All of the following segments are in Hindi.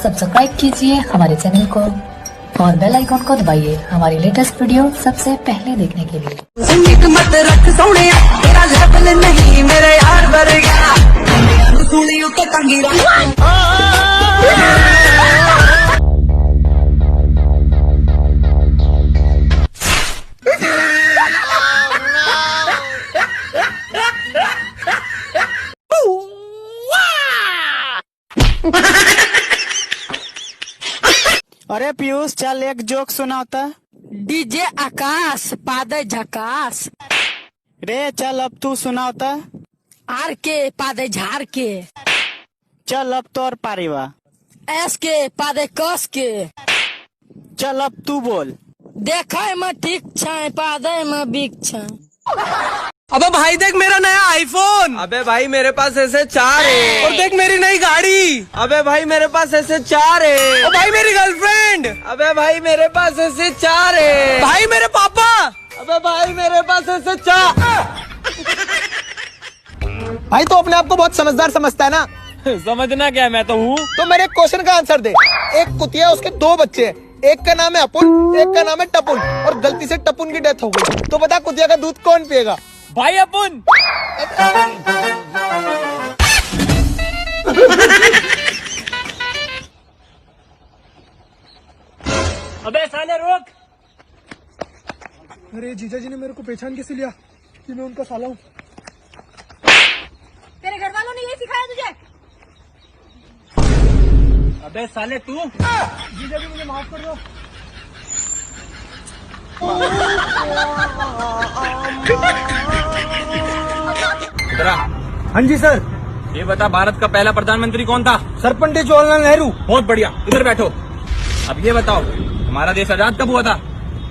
सब्सक्राइब कीजिए हमारे चैनल को और बेल आइकॉन को दबाइए हमारी लेटेस्ट वीडियो सबसे पहले देखने के लिए। मत रख सोने तेरा लेवल नहीं मेरे यार वर्गा सुनियो तो तंगी अरे पीयूष चल एक जोक सुनाता। डीजे आकाश पादे झकास। रे चल अब तू सुनाता। आर के पादे झार के। चल अब तो और पारीवा। एस के पादे कस के। चल अब तू बोल। देखे में ठीक छे पादे में बिक छे। अबे भाई देख मेरा नया आईफोन। अबे भाई मेरे पास ऐसे 4 है। और देख मेरी नई गाड़ी। अबे भाई मेरे पास ऐसे 4 है। और भाई मेरी गर्लफ्रेंड। अबे भाई मेरे पास ऐसे 4 है। भाई मेरे पापा। अबे भाई मेरे पास ऐसे 4। भाई तो अपने आप को बहुत समझदार समझता है ना। समझना क्या, मैं तो हूँ। तो मेरे क्वेश्चन का आंसर दे। एक कुतिया उसके 2 बच्चे हैं, एक का नाम है अपुन, एक का नाम है टपुन, और गलती से टपुन की डेथ हो गई। तो बता कुतिया का दूध कौन पिएगा? भाई अपुन। अबे साले रोक। अरे जीजा जी ने मेरे को पहचान कैसे लिया कि मैं उनका साला हूँ? तेरे घर वालों ने ये सिखाया तुझे? अबे साले तू। जीजा जी मुझे माफ कर दो। हाँ जी सर। ये बता भारत का पहला प्रधानमंत्री कौन था? सर पंडित जवाहरलाल नेहरू। बहुत बढ़िया, इधर बैठो। अब ये बताओ हमारा देश आजाद कब हुआ था?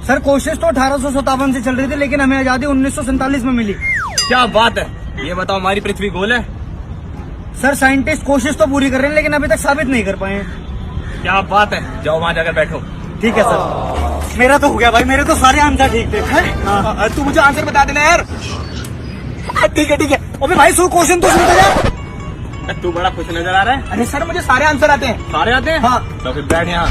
सर कोशिश तो 1857 से चल रही थी, लेकिन हमें आजादी 1947 में मिली। क्या बात है। ये बताओ हमारी पृथ्वी गोल है? सर साइंटिस्ट कोशिश तो पूरी कर रहे हैं, लेकिन अभी तक साबित नहीं कर पाए। क्या बात है, जाओ वहाँ जाकर बैठो। ठीक है सर। मेरा तो हो गया भाई, मेरे तो सारे आंसर ठीक थे। तू मुझे आंसर बता देना यार। ठीक है ठीक है। अबे भाई सो क्वेश्चन तो सुनता जा। तू बड़ा खुश नजर आ रहा है। अरे सर मुझे सारे आंसर आते हैं। सारे आते हैं? हाँ। तो फिर बैठ यहाँ।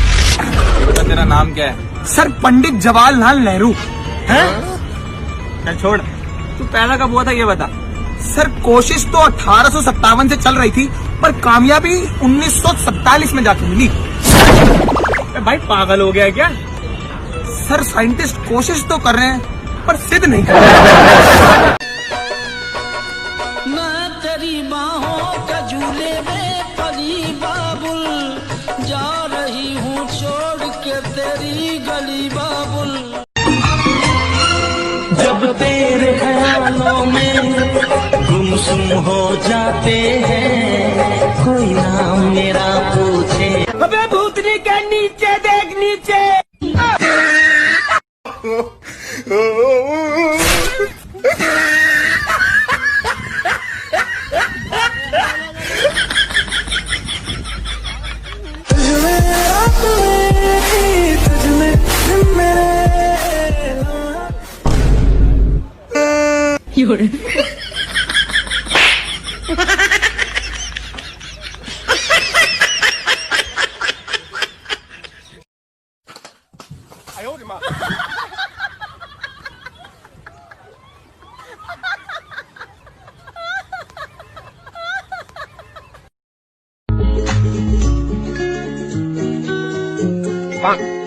ये बता तेरा नाम क्या है? सर पंडित जवाहरलाल नेहरू। हैं? चल छोड़, तू पहला कब हुआ था ये बता। सर कोशिश तो 1857 से चल रही थी, पर कामयाबी 1947 में जाके मिली। भाई पागल हो गया है क्या? सर साइंटिस्ट कोशिश तो कर रहे हैं, पर सिद्ध नहीं कर रहे। मैं तेरी बाहों का झूले में पली बाबुल, जा रही हूँ छोड़ के तेरी गली बाबुल। जब तेरे ख्यालों में गुमसुम हो जाते हैं, कोई नाम मेरा पूछे। अबे भूतनी के नीचे देख नीचे। Bang.